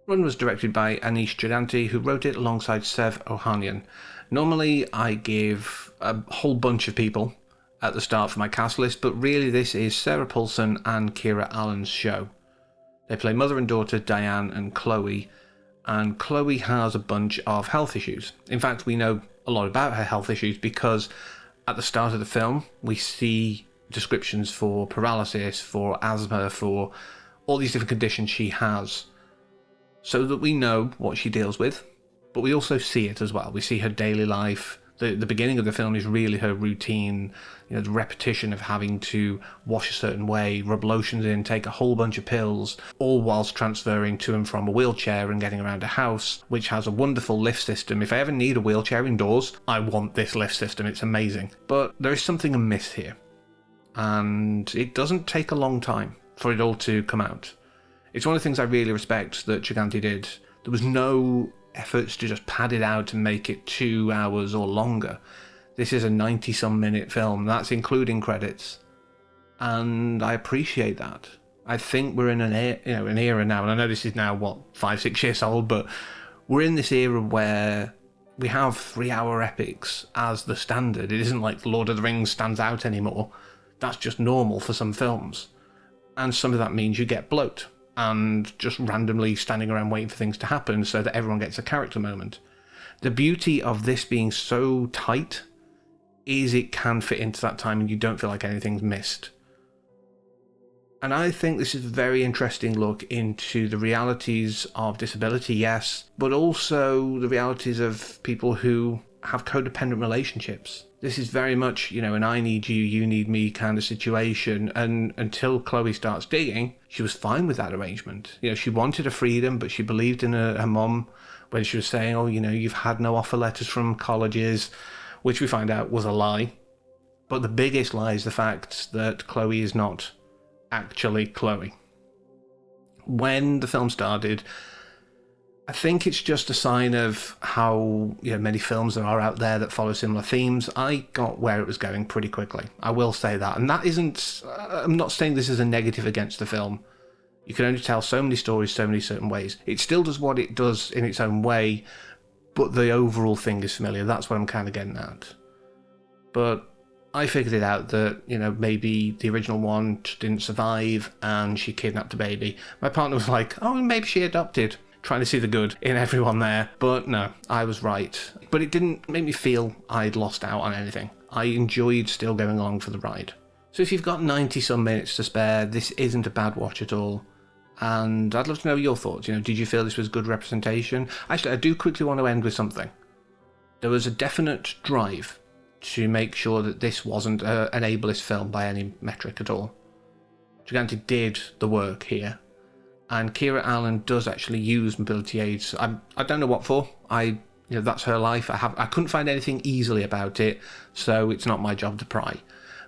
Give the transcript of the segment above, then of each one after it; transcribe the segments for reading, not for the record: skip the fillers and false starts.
Run was directed by Anish Giganti, who wrote it alongside Sev Ohanian. Normally I give a whole bunch of people at the start for my cast list, but really this is Sarah Paulson and Kira Allen's show. They play mother and daughter Diane and Chloe has a bunch of health issues. In fact, we know a lot about her health issues because at the start of the film we see descriptions for paralysis, for asthma, for all these different conditions she has, so that we know what she deals with, but we also see it as well. We see her daily life. The beginning of the film is really her routine, the repetition of having to wash a certain way, rub lotions in, take a whole bunch of pills, all whilst transferring to and from a wheelchair and getting around a house, which has a wonderful lift system. If I ever need a wheelchair indoors, I want this lift system. It's amazing. But there is something amiss here, and it doesn't take a long time for it all to come out. It's one of the things I really respect that Giganti did. There was no efforts to just pad it out and make it 2 hours or longer. This is a 90-some minute film. That's including credits, and I appreciate that. I think we're in an era now, and I know this is now 5-6 years old, but we're in this era where we have 3-hour epics as the standard. It isn't like Lord of the Rings stands out anymore. That's just normal for some films, and some of that means you get bloat and just randomly standing around waiting for things to happen so that everyone gets a character moment. The beauty of this being so tight is it can fit into that time and you don't feel like anything's missed. And I think this is a very interesting look into the realities of disability, yes, but also the realities of people who have codependent relationships. This is very much, an I need you, you need me kind of situation. And until Chloe starts dating, she was fine with that arrangement. She wanted her freedom, but she believed in her mum when she was saying, you've had no offer letters from colleges, which we find out was a lie. But the biggest lie is the fact that Chloe is not actually Chloe. When the film started, I think it's just a sign of how many films there are out there that follow similar themes. I got where it was going pretty quickly. I will say that. And that isn't... I'm not saying this is a negative against the film. You can only tell so many stories so many certain ways. It still does what it does in its own way, but the overall thing is familiar. That's what I'm kind of getting at. But I figured it out that, maybe the original one just didn't survive and she kidnapped a baby. My partner was like, maybe she adopted, trying to see the good in everyone there. But no, I was right. But it didn't make me feel I'd lost out on anything. I enjoyed still going along for the ride. So if you've got 90-some minutes to spare, this isn't a bad watch at all. And I'd love to know your thoughts. Did you feel this was good representation? Actually, I do quickly want to end with something. There was a definite drive to make sure that this wasn't an ableist film by any metric at all. Giganti did the work here. And Kira Allen does actually use mobility aids. I don't know what for. That's her life. I couldn't find anything easily about it, so it's not my job to pry.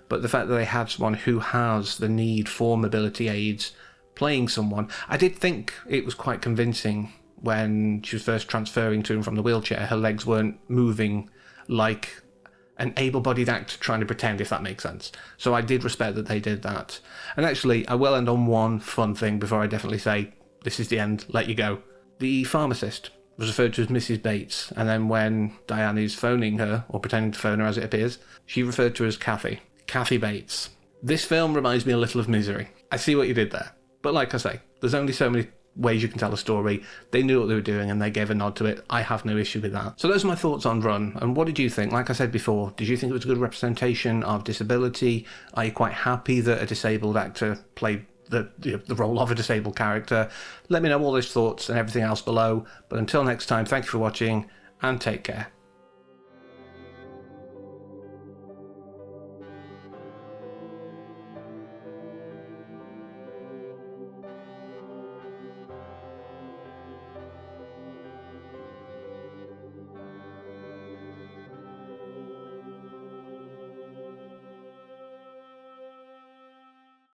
But the fact that they had someone who has the need for mobility aids playing someone, I did think it was quite convincing when she was first transferring to and from the wheelchair. Her legs weren't moving like an able-bodied actor trying to pretend, if that makes sense. So I did respect that they did that. And actually, I will end on one fun thing before I definitely say, this is the end, let you go. The pharmacist was referred to as Mrs. Bates, and then when Diane is phoning her, or pretending to phone her as it appears, she referred to her as Kathy. Kathy Bates. This film reminds me a little of Misery. I see what you did there. But like I say, there's only so many ways you can tell a story. They knew what they were doing and they gave a nod to it. I have no issue with that. So those are my thoughts on Run. And what did you think? Like I said before, did you think it was a good representation of disability? Are you quite happy that a disabled actor played the role of a disabled character? Let me know all those thoughts and everything else below. But until next time, thank you for watching and take care.